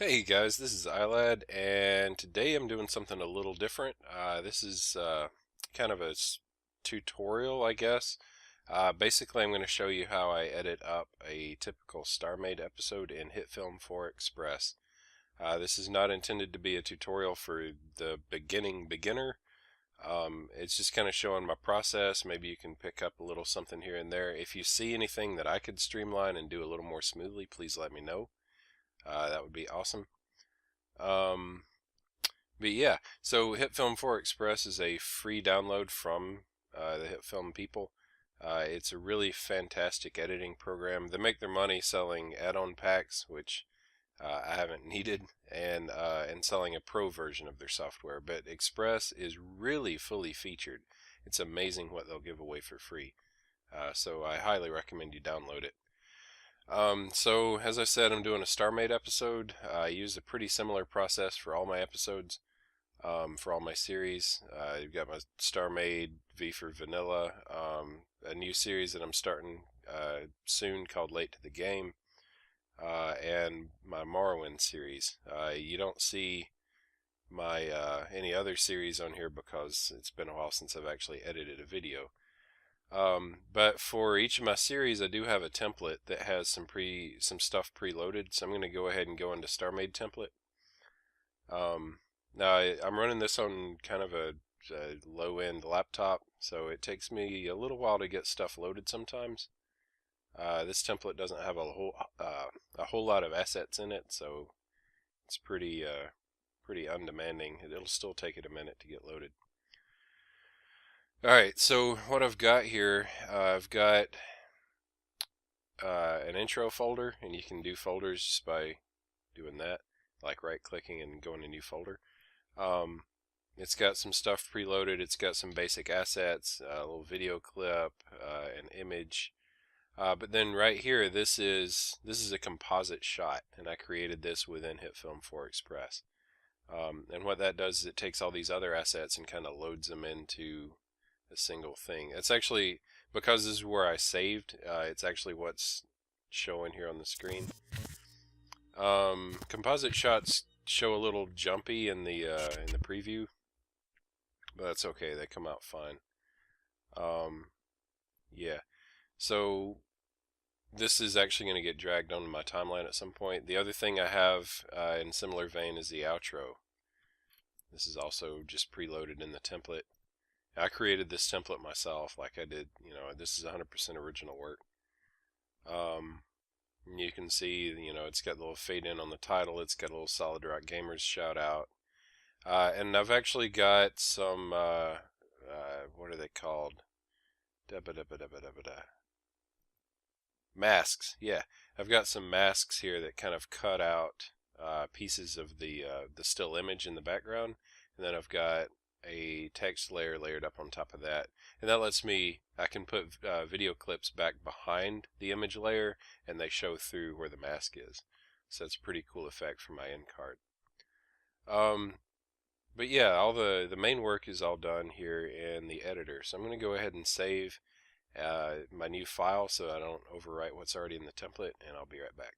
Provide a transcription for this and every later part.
Hey guys, this is iLad, and today I'm doing something a little different. This is kind of a tutorial, I guess. Basically, I'm going to show you how I edit up a typical Starmade episode in HitFilm 4 Express. This is not intended to be a tutorial for the beginner. It's just kind of showing my process. Maybe you can pick up a little something here and there. If you see anything that I could streamline and do a little more smoothly, please let me know. That would be awesome. Um, but yeah, so HitFilm 4 Express is a free download from the HitFilm people. It's a really fantastic editing program. They make their money selling add-on packs, which I haven't needed, and selling a pro version of their software. But Express is really fully featured. It's amazing what they'll give away for free. So I highly recommend you download it. So as I said, I'm doing a Starmade episode. I use a pretty similar process for all my episodes, for all my series. You've got my Starmade V for Vanilla, a new series that I'm starting soon called Late to the Game, and my Morrowind series. You don't see my any other series on here because it's been a while since I've actually edited a video. But for each of my series, I do have a template that has some stuff preloaded. So I'm going to go ahead and go into Starmade template. Now I'm running this on kind of a low-end laptop, so it takes me a little while to get stuff loaded sometimes. This template doesn't have a whole lot of assets in it, so it's pretty undemanding. It'll still take it a minute to get loaded. Alright, so what I've got here, I've got an intro folder, and you can do folders just by doing that, like right-clicking and going to new folder. It's got some stuff preloaded. It's got some basic assets, a little video clip, an image. But then right here, this is a composite shot, and I created this within HitFilm 4 Express. And what that does is it takes all these other assets and kind of loads them into a single thing. It's actually, because this is where I saved, it's actually what's showing here on the screen. Composite shots show a little jumpy in the preview, but that's okay. They come out fine. Yeah. So this is actually going to get dragged onto my timeline at some point. The other thing I have in similar vein is the outro. This is also just preloaded in the template. I created this template myself, like I did, this is 100% original work. You can see, it's got a little fade in on the title, it's got a little Solid Rock Gamers shout out. And I've actually got some, what are they called? Masks, yeah. I've got some masks here that kind of cut out pieces of the still image in the background, and then I've got a text layer layered up on top of that, and that lets me, I can put video clips back behind the image layer and they show through where the mask is. So it's a pretty cool effect for my end card. But yeah, all the main work is all done here in the editor, so I'm going to go ahead and save my new file so I don't overwrite what's already in the template, and I'll be right back.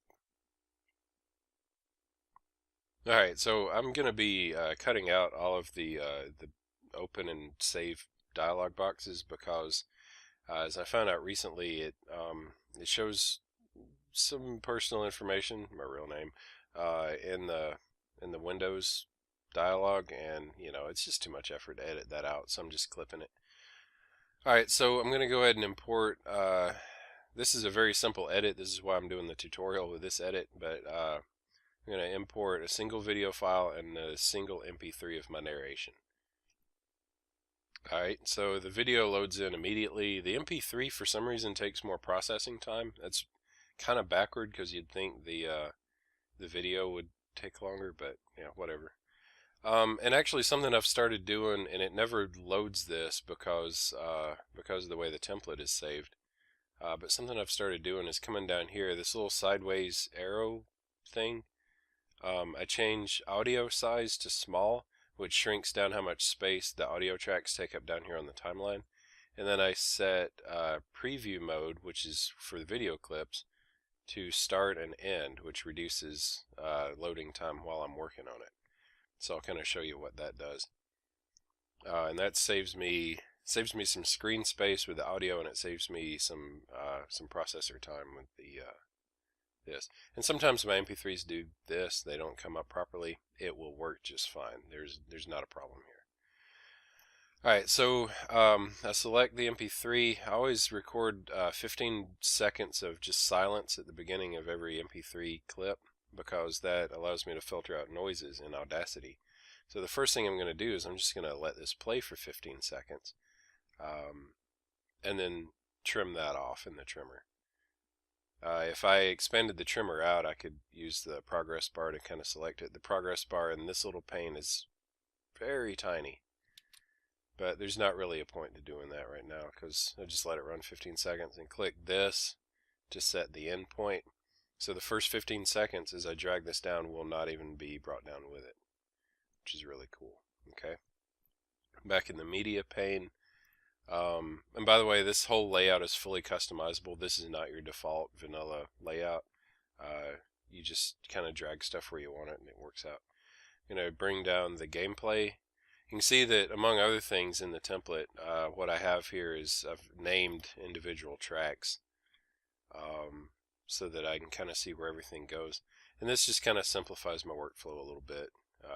Alright, so I'm going to be cutting out all of the open and save dialog boxes because, as I found out recently, it shows some personal information, my real name, in the Windows dialog, and it's just too much effort to edit that out, so I'm just clipping it. Alright, so I'm going to go ahead and import. This is a very simple edit. This is why I'm doing the tutorial with this edit, but I'm going to import a single video file and a single MP3 of my narration. Alright, so the video loads in immediately. The MP3 for some reason takes more processing time. That's kind of backward because you'd think the video would take longer, but yeah, whatever. And actually something I've started doing, and it never loads this because of the way the template is saved. But something I've started doing is coming down here, this little sideways arrow thing. I change audio size to small, which shrinks down how much space the audio tracks take up down here on the timeline. And then I set preview mode, which is for the video clips, to start and end, which reduces loading time while I'm working on it. So I'll kind of show you what that does. And that saves me some screen space with the audio, and it saves me some processor time with the this. And sometimes my MP3s do this; they don't come up properly. It will work just fine. There's not a problem here. Alright, so I select the MP3. I always record 15 seconds of just silence at the beginning of every MP3 clip, because that allows me to filter out noises in Audacity. So the first thing I'm going to do is I'm just going to let this play for 15 seconds, and then trim that off in the trimmer. If I expanded the trimmer out, I could use the progress bar to kind of select it. The progress bar in this little pane is very tiny, but there's not really a point to doing that right now, because I just let it run 15 seconds and click this to set the end point. So the first 15 seconds as I drag this down will not even be brought down with it, which is really cool. Okay, back in the media pane, and by the way, this whole layout is fully customizable. This is not your default vanilla layout. You just kind of drag stuff where you want it and it works out. I'm going to bring down the gameplay. You can see that among other things in the template, what I have here is I've named individual tracks, so that I can kind of see where everything goes. And this just kind of simplifies my workflow a little bit.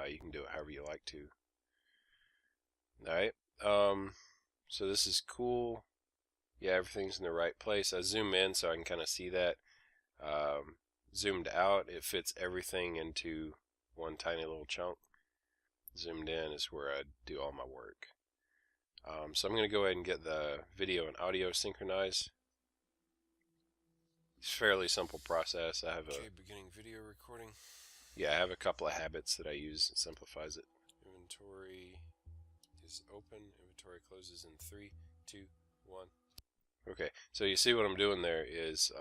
You can do it however you like to. Alright, so this is cool. Yeah, everything's in the right place. I zoom in so I can kind of see that. Zoomed out, it fits everything into one tiny little chunk. Zoomed in is where I do all my work. So I'm going to go ahead and get the video and audio synchronized. It's a fairly simple process. I have beginning video recording. Yeah, I have a couple of habits that I use. It simplifies it. Inventory is open. Inventory closes in 3, 2, 1. Okay, so you see what I'm doing there is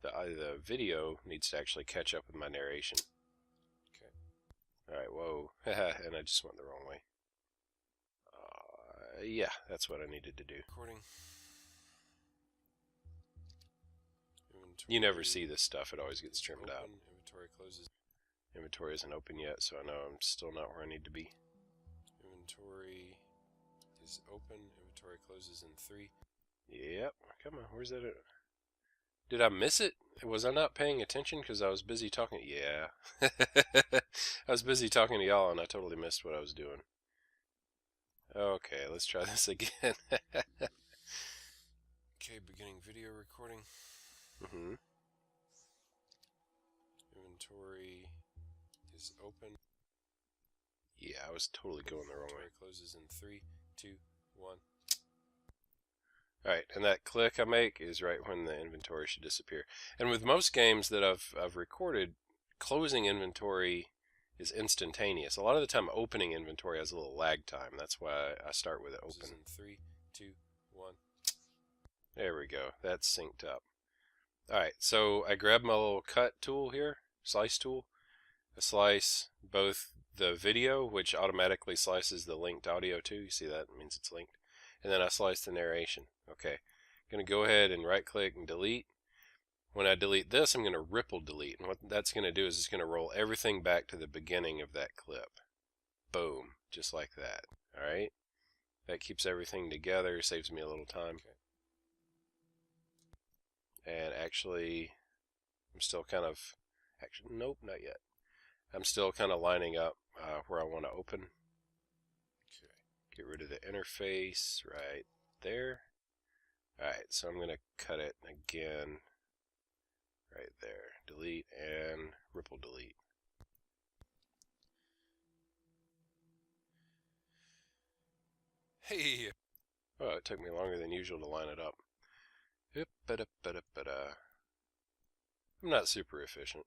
the video needs to actually catch up with my narration. Okay. Alright, whoa. And I just went the wrong way. Yeah, that's what I needed to do. Recording. You never see this stuff. It always gets trimmed out. Inventory closes. Inventory isn't open yet, so I know I'm still not where I need to be. Inventory is open. Inventory closes in 3. Yep. Come on. Where's that? Did I miss it? Was I not paying attention because I was busy talking? Yeah. I was busy talking to y'all and I totally missed what I was doing. Okay, let's try this again. Okay, beginning video recording. Inventory is open. Yeah, I was totally going the wrong way. Closes in 3, 2, 1. Alright, and that click I make is right when the inventory should disappear. And with most games that I've recorded, closing inventory is instantaneous. A lot of the time opening inventory has a little lag time. That's why I start with it open. In 3, 2, 1. There we go. That's synced up. Alright, so I grab my little cut tool here, slice tool. I slice both the video, which automatically slices the linked audio too. You see that? It means it's linked. And then I slice the narration. Okay, I'm going to go ahead and right click and delete. When I delete this, I'm going to ripple delete. And what that's going to do is it's going to roll everything back to the beginning of that clip. Boom, just like that. Alright, that keeps everything together, saves me a little time. Okay. And actually, I'm still kind of, nope, not yet. I'm still kind of lining up where I want to open. Okay. Get rid of the interface right there. Alright, so I'm going to cut it again right there. Delete and ripple delete. Hey! Oh, it took me longer than usual to line it up. I'm not super efficient.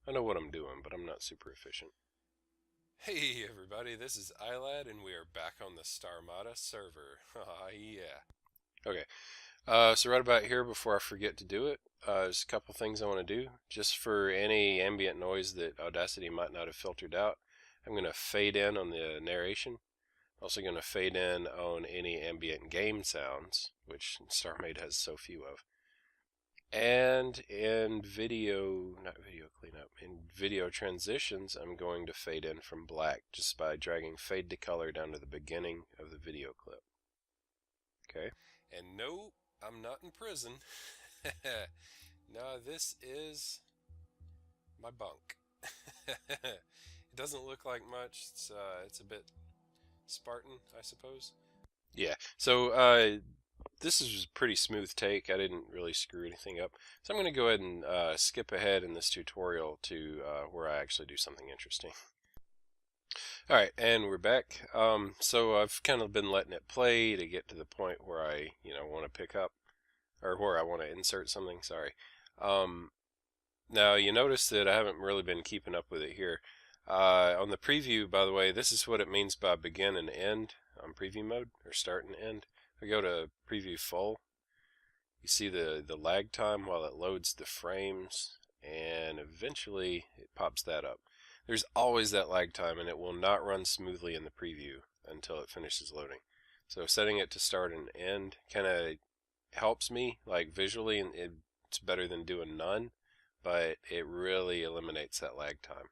I know what I'm doing, but I'm not super efficient. Hey everybody, this is iLad and we are back on the Starmada server. Yeah. Okay, so right about here before I forget to do it, there's a couple things I want to do. Just for any ambient noise that Audacity might not have filtered out, I'm going to fade in on the narration. Also going to fade in on any ambient game sounds, which Starmade has so few of. And in video, not video cleanup, in video transitions, I'm going to fade in from black just by dragging fade to color down to the beginning of the video clip. Okay? And no, I'm not in prison. No, this is my bunk. It doesn't look like much. It's a bit Spartan, I suppose. Yeah, so this is a pretty smooth take. I didn't really screw anything up. So I'm going to go ahead and skip ahead in this tutorial to where I actually do something interesting. Alright, and we're back. So I've kind of been letting it play to get to the point where I, want to pick up, or where I want to insert something, sorry. Now you notice that I haven't really been keeping up with it here. On the preview, by the way, this is what it means by begin and end on preview mode, or start and end. If I go to preview full, you see the lag time while it loads the frames, and eventually it pops that up. There's always that lag time, and it will not run smoothly in the preview until it finishes loading. So setting it to start and end kind of helps me, like visually, and it's better than doing none, but it really eliminates that lag time.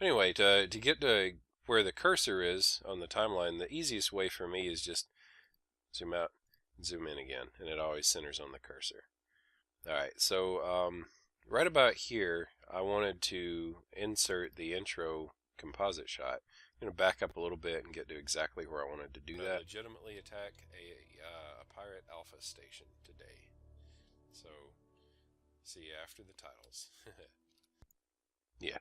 Anyway, to get to where the cursor is on the timeline, the easiest way for me is just zoom out and zoom in again, and it always centers on the cursor. Alright, so right about here, I wanted to insert the intro composite shot. I'm going to back up a little bit and get to exactly where I wanted to do that. Legitimately attack a pirate alpha station today. So, see you after the titles. Yeah.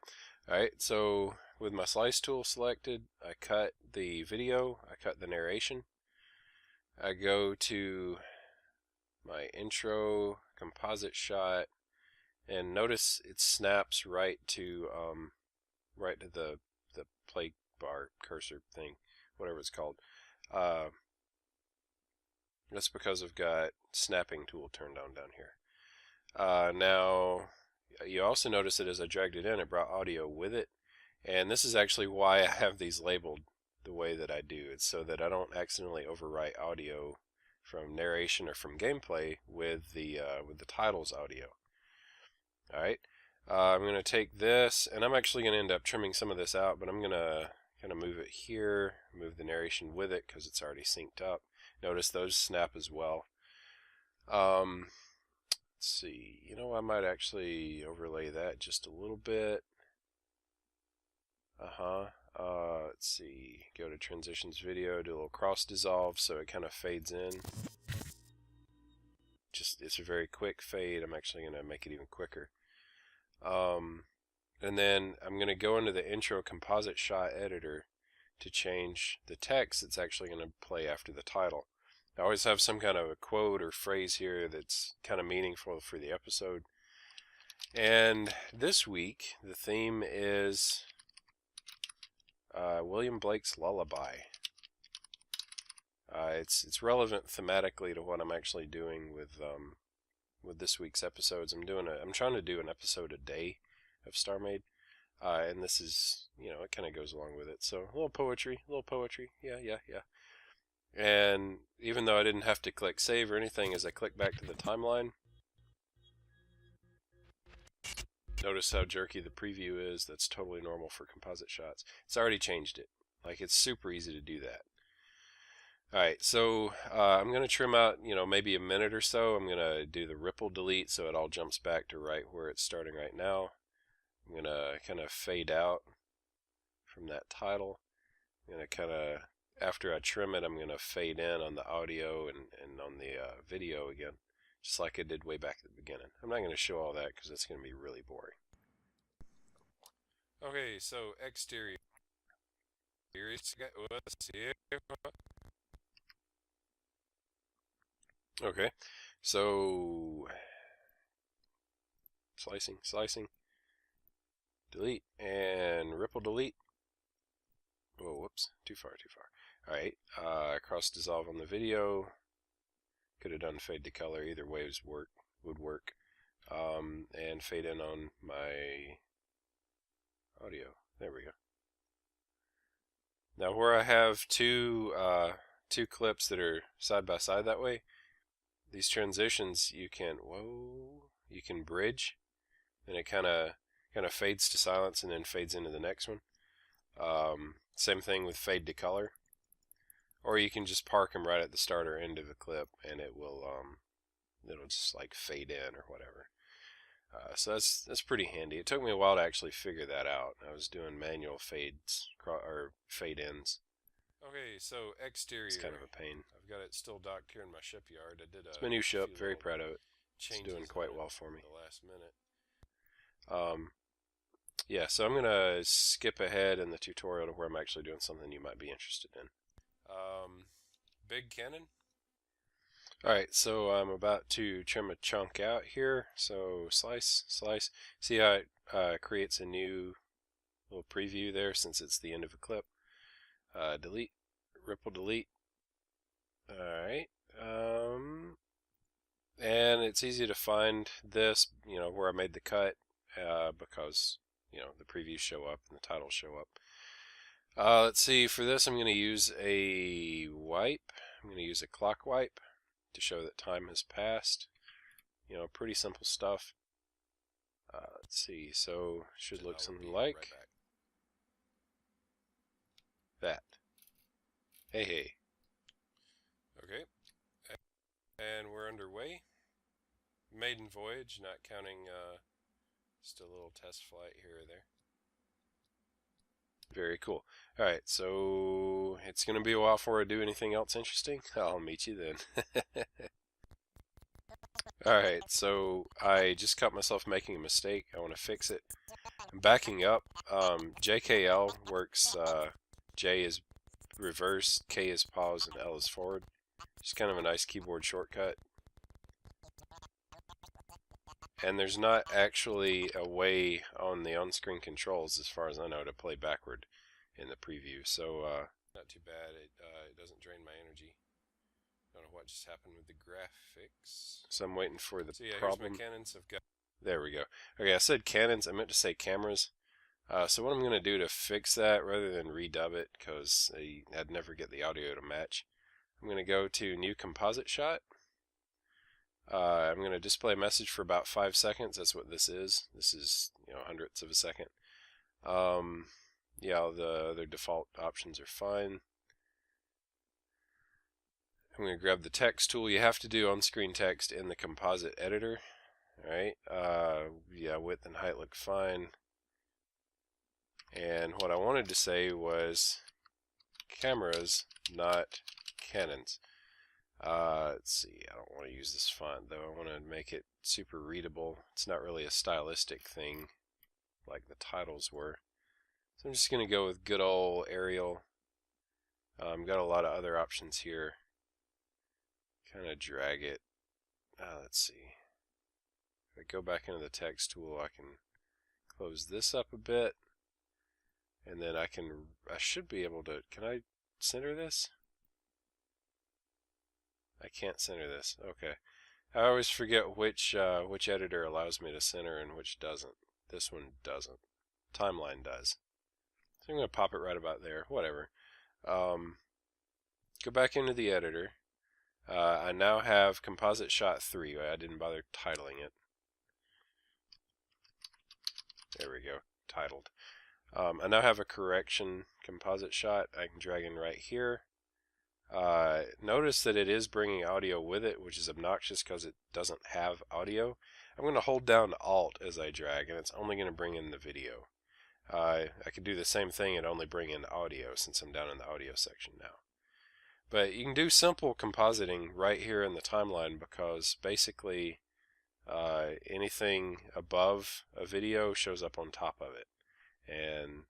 Alright, so with my slice tool selected, I cut the video, I cut the narration. I go to my intro composite shot, and notice it snaps right to the play bar cursor thing, whatever it's called. That's because I've got snapping tool turned on down here. Now you also notice that as I dragged it in, it brought audio with it, and this is actually why I have these labeled the way that I do. It's so that I don't accidentally overwrite audio from narration or from gameplay with the titles audio. Alright, I'm going to take this, and I'm actually going to end up trimming some of this out, but I'm going to kind of move it here, move the narration with it because it's already synced up. Notice those snap as well. Let's see, I might actually overlay that just a little bit. Let's see, go to transitions video, do a little cross dissolve so it kind of fades in. It's a very quick fade. I'm actually going to make it even quicker. And then I'm going to go into the intro composite shot editor to change the text that's actually going to play after the title. I always have some kind of a quote or phrase here that's kind of meaningful for the episode. And this week, the theme is William Blake's Lullaby. It's relevant thematically to what I'm actually doing with this week's episodes. I'm trying to do an episode a day of Starmade, and this is, it kind of goes along with it. So a little poetry, yeah. And even though I didn't have to click save or anything, as I click back to the timeline, notice how jerky the preview is. That's totally normal for composite shots. It's already changed it. Like, it's super easy to do that. Alright, so I'm going to trim out, maybe a minute or so. I'm going to do the ripple delete so it all jumps back to right where it's starting right now. I'm going to kind of fade out from that title. I'm going to kind of, after I trim it, I'm going to fade in on the audio and on the video again, just like I did way back at the beginning. I'm not going to show all that because that's going to be really boring. Okay, so exterior. Okay, so slicing, delete, and ripple delete. Oh, whoops, too far. Alright, cross dissolve on the video. Could have done fade to color, either way would work. And fade in on my audio. There we go. Now where I have two clips that are side by side that way, these transitions you can, whoa, you can bridge, and it kind of fades to silence and then fades into the next one. Same thing with fade to color. Or you can just park them right at the start or end of a clip, and it'll just like fade in or whatever. So that's pretty handy. It took me a while to actually figure that out. I was doing manual fades or fade ins. Okay, so exterior. It's kind of a pain. I've got it still docked here in my shipyard. It's my new ship. Very proud of it. It's doing quite well for me. The last minute. Yeah, so I'm gonna skip ahead in the tutorial to where I'm actually doing something you might be interested in. Big cannon. Alright, so I'm about to trim a chunk out here. So slice, slice. See how it creates a new little preview there since it's the end of a clip. Delete, ripple delete. Alright. And it's easy to find this, where I made the cut, because, the previews show up and the titles show up. Let's see, for this I'm going to use a wipe. I'm going to use a clock wipe to show that time has passed. Pretty simple stuff. Let's see, so it should look something like that. Hey, hey. Okay. And we're underway. Maiden voyage, not counting just a little test flight here or there. Very cool. Alright, so it's going to be a while before I do anything else interesting. I'll meet you then. Alright, so I just caught myself making a mistake. I want to fix it. I'm backing up. JKL works, J is reverse, K is pause, and L is forward. Just kind of a nice keyboard shortcut. And there's not actually a way on the on-screen controls, as far as I know, to play backward in the preview. So, not too bad. It doesn't drain my energy. Don't know what just happened with the graphics. So I'm waiting for the problem. Here's my cannons. There we go. Okay, I said cannons. I meant to say cameras. So what I'm going to do to fix that, rather than redub it, because I'd never get the audio to match, I'm going to go to New Composite Shot. I'm going to display a message for about 5 seconds. That's what this is. This is, hundredths of a second. Yeah, the other default options are fine. I'm going to grab the text tool. You have to do on-screen text in the composite editor. Alright, yeah, width and height look fine. And what I wanted to say was cameras, not cannons. Let's see, I don't want to use this font though. I want to make it super readable. It's not really a stylistic thing like the titles were. So I'm just going to go with good old Arial. Got a lot of other options here. Kind of drag it. Let's see. If I go back into the text tool, I can close this up a bit. And then I should be able to, can I center this? I can't center this. Okay. I always forget which editor allows me to center and which doesn't. This one doesn't. Timeline does. So I'm going to pop it right about there. Whatever. Go back into the editor. I now have Composite Shot 3. I didn't bother titling it. There we go. Titled. I now have a correction composite shot. I can drag in right here. Notice that it is bringing audio with it, which is obnoxious because it doesn't have audio. I'm going to hold down Alt as I drag, and it's only going to bring in the video. I could do the same thing and only bring in audio since I'm down in the audio section now. But you can do simple compositing right here in the timeline because basically anything above a video shows up on top of it. And,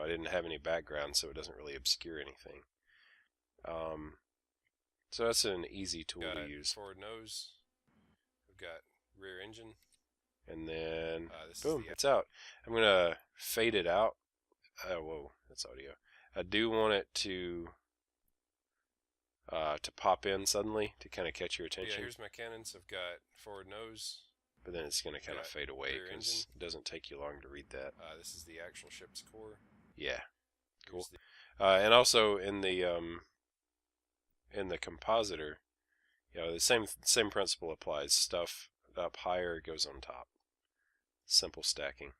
I didn't have any background, so it doesn't really obscure anything. So that's an easy tool to use. Forward nose. We've got rear engine. And then, boom, it's out. I'm going to fade it out. Whoa, that's audio. I do want it to pop in suddenly to kind of catch your attention. Yeah, here's my cannons. I've got forward nose. But then it's going to kind of fade away because it doesn't take you long to read that. This is the actual ship's core. Yeah, cool. And also in the compositor, the same principle applies. Stuff up higher goes on top. Simple stacking,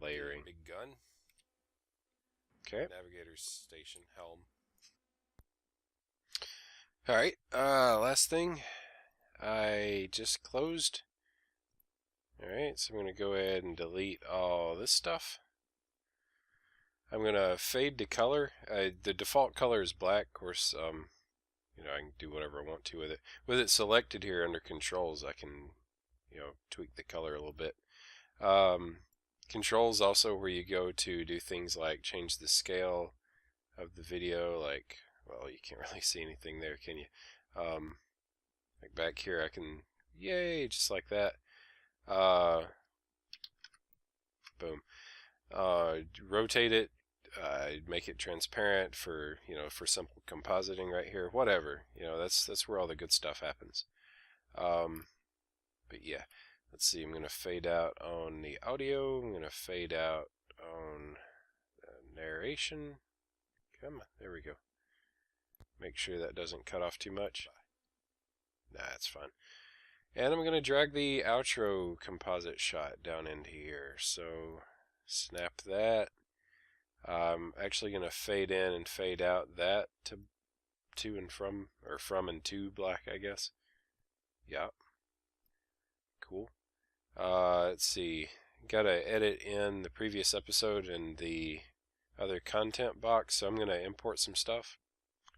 layering. Big gun. Okay. Navigator's station, helm. Alright, last thing I just closed. Alright, so I'm going to go ahead and delete all this stuff. I'm going to fade to color. The default color is black. Of course, you know, I can do whatever I want to with it. With it selected here under controls, I can, you know, tweak the color a little bit. Controls also where you go to do things like change the scale of the video, like, well, you can't really see anything there, can you? Like back here I can, yay, just like that. Boom. Rotate it, make it transparent for, you know, for simple compositing right here, whatever, you know, that's where all the good stuff happens. But yeah, let's see, I'm going to fade out on the audio, I'm going to fade out on narration. Come on, there we go. Make sure that doesn't cut off too much. Nah, it's fine. And I'm going to drag the outro composite shot down into here. So snap that. I'm actually going to fade in and fade out that to and from, or from and to black, I guess. Yep. Cool. Let's see. Got to edit in the previous episode and the other content box, so I'm going to import some stuff.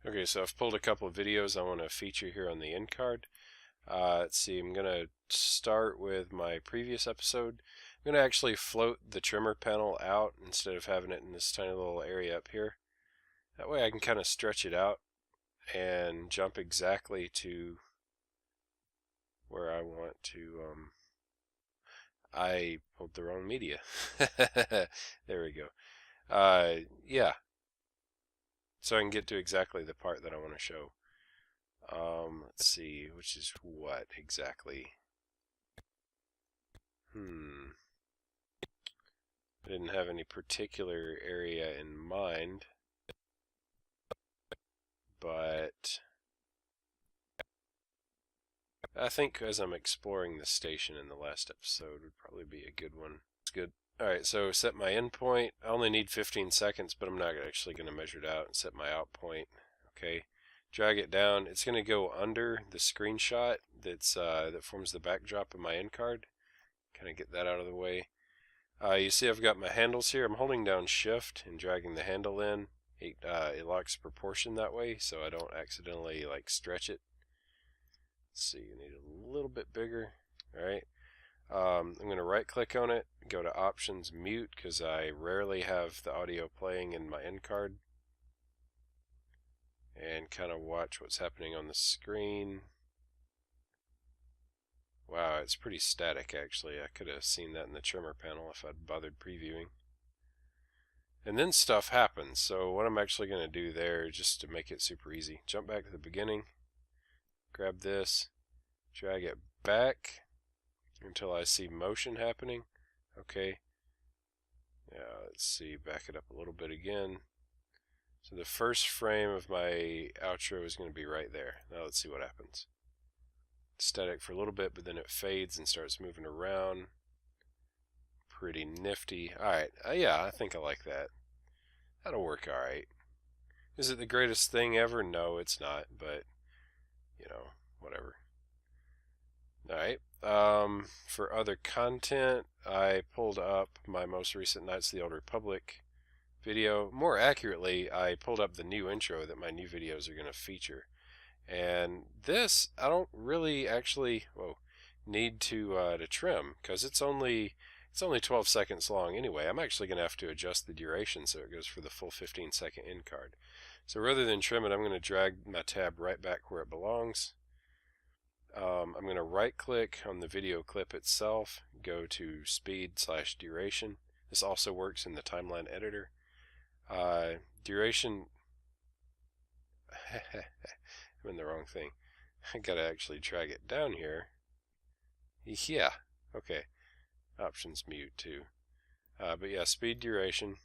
Okay, so I've pulled a couple of videos I want to feature here on the end card. Let's see, I'm going to start with my previous episode. I'm going to actually float the trimmer panel out instead of having it in this tiny little area up here. That way I can kind of stretch it out and jump exactly to where I want to. I pulled the wrong media. There we go. Yeah. So I can get to exactly the part that I want to show. Let's see, which is what exactly? I didn't have any particular area in mind, but I think as I'm exploring the station in the last episode would probably be a good one. It's good. Alright, so set my endpoint. I only need 15 seconds, but I'm not actually going to measure it out and set my out point. Okay. Drag it down. It's going to go under the screenshot that's that forms the backdrop of my end card. Kind of get that out of the way. You see I've got my handles here. I'm holding down shift and dragging the handle in. It locks proportion that way so I don't accidentally like stretch it. Let's see, you need a little bit bigger. Alright. I'm going to right click on it, go to options, mute, because I rarely have the audio playing in my end card. And kind of watch what's happening on the screen. Wow, it's pretty static actually. I could have seen that in the trimmer panel if I'd bothered previewing. And then stuff happens. So what I'm actually going to do there, just to make it super easy, jump back to the beginning, grab this, drag it back until I see motion happening. Okay. Yeah, let's see, back it up a little bit again. So the first frame of my outro is going to be right there. Now let's see what happens. It's static for a little bit, but then it fades and starts moving around. Pretty nifty. Alright, yeah, I think I like that. That'll work alright. Is it the greatest thing ever? No, it's not, but, you know, whatever. Alright, for other content, I pulled up my most recent Knights of the Old Republic video. More accurately, I pulled up the new intro that my new videos are going to feature. And this, I don't really actually need to trim, because it's only 12 seconds long anyway. I'm actually going to have to adjust the duration so it goes for the full 15-second end card. So rather than trim it, I'm going to drag my tab right back where it belongs. I'm going to right click on the video clip itself, go to speed/duration. This also works in the timeline editor. Duration, I'm in the wrong thing. I gotta actually drag it down here. Yeah, okay. Options mute too. But yeah, speed duration.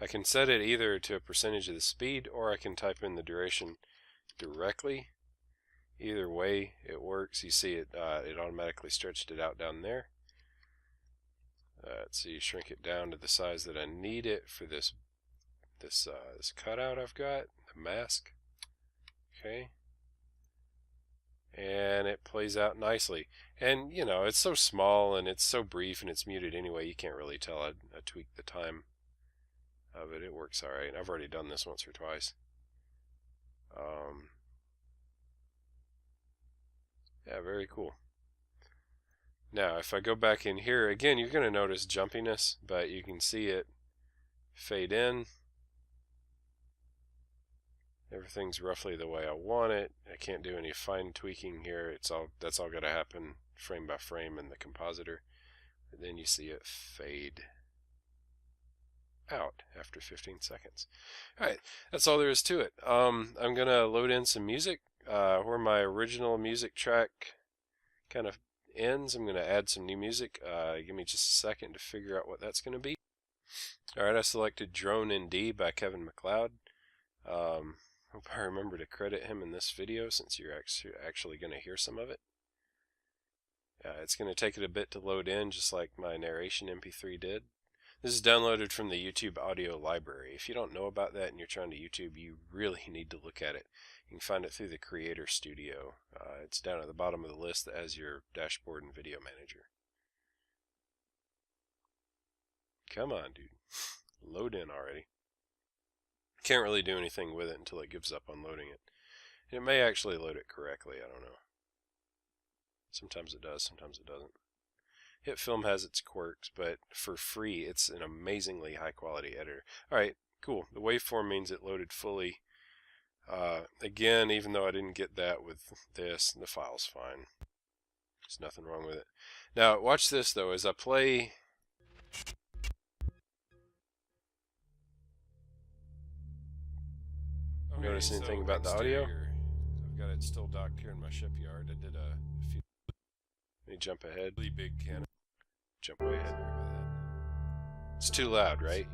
I can set it either to a percentage of the speed, or I can type in the duration directly. Either way, it works. You see it, it automatically stretched it out down there. Let's see, shrink it down to the size that I need it for this cutout I've got, the mask. Okay. And it plays out nicely. And, you know, it's so small and it's so brief and it's muted anyway, you can't really tell. I tweaked the time of it. It works alright. I've already done this once or twice. Yeah, very cool. Now, if I go back in here, again, you're going to notice jumpiness, but you can see it fade in. Everything's roughly the way I want it. I can't do any fine tweaking here. That's all got to happen frame by frame in the compositor. And then you see it fade out after 15 seconds. Alright, that's all there is to it. I'm going to load in some music. Where my original music track kind of ends, I'm going to add some new music. Give me just a second to figure out what that's going to be. Alright, I selected Drone in D by Kevin MacLeod. Hope I remember to credit him in this video since you're actually going to hear some of it. It's going to take it a bit to load in, just like my narration MP3 did. This is downloaded from the YouTube audio library. If you don't know about that and you're trying to YouTube, you really need to look at it. You can find it through the Creator Studio. It's down at the bottom of the list as your dashboard and video manager. Come on, dude. Load in already. Can't really do anything with it until it gives up on loading it. And it may actually load it correctly, I don't know. Sometimes it does, sometimes it doesn't. HitFilm has its quirks, but for free, it's an amazingly high quality editor. Alright, cool. The waveform means it loaded fully. Again, even though I didn't get that with this, the file's fine. There's nothing wrong with it. Now, watch this though, as I play. Okay, notice anything about the audio? I've got it still docked here in my shipyard. I did a few. Let me jump ahead. Really big cannon. Jump way ahead. It's too loud, right?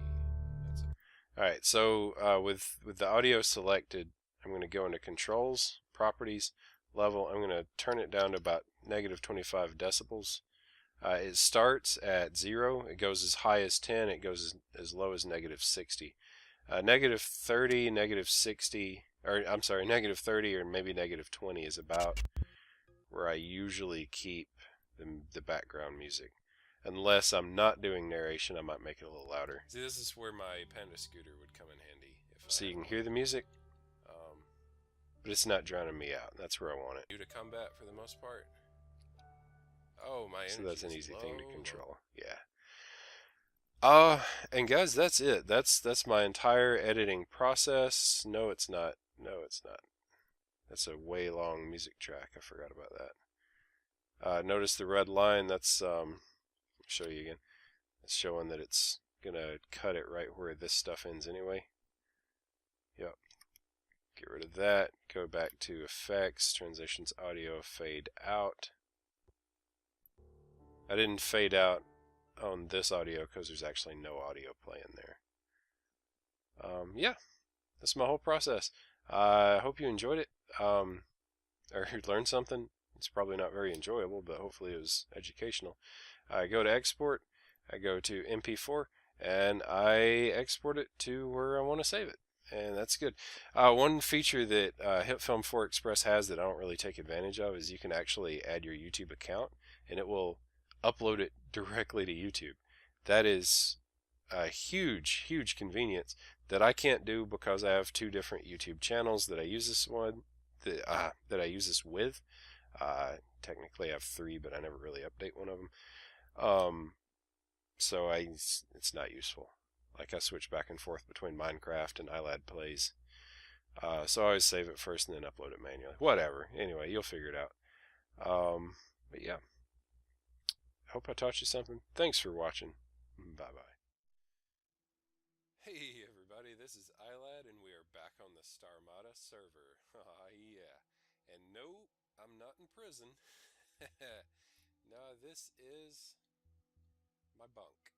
Alright, so with the audio selected, I'm going to go into Controls, Properties, Level. I'm going to turn it down to about -25 decibels. It starts at 0. It goes as high as 10. It goes as low as -60. -30, -60, or I'm sorry, -30 or maybe -20 is about where I usually keep the background music. Unless I'm not doing narration, I might make it a little louder. See, this is where my Panda scooter would come in handy. So you can hear the music, but it's not drowning me out. That's where I want it. To combat for the most part. Oh, my energy. So that's an easy thing to control. Yeah. And guys, that's it. That's my entire editing process. No, it's not. No, it's not. That's a way long music track. I forgot about that. Notice the red line. That's I'll show you again. It's showing that it's gonna cut it right where this stuff ends anyway. Yep. Get rid of that. Go back to Effects, Transitions, Audio, Fade Out. I didn't fade out on this audio because there's actually no audio playing there. Yeah, that's my whole process. I hope you enjoyed it, or learned something. It's probably not very enjoyable, but hopefully it was educational. I go to Export, I go to MP4, and I export it to where I want to save it. And that's good. One feature that HitFilm 4 Express has that I don't really take advantage of is you can actually add your YouTube account, and it will upload it directly to YouTube. That is a huge, huge convenience that I can't do because I have two different YouTube channels that I use this that I use this with. Technically I have three, but I never really update one of them. So it's not useful. Like I switch back and forth between Minecraft and iLad Plays. So I always save it first and then upload it manually. Whatever. Anyway, you'll figure it out. But yeah. Hope I taught you something. Thanks for watching. Bye-bye. Hey everybody, this is iLad and we are back on the Starmada Server. Yeah. And no, I'm not in prison. No, this is my bunk.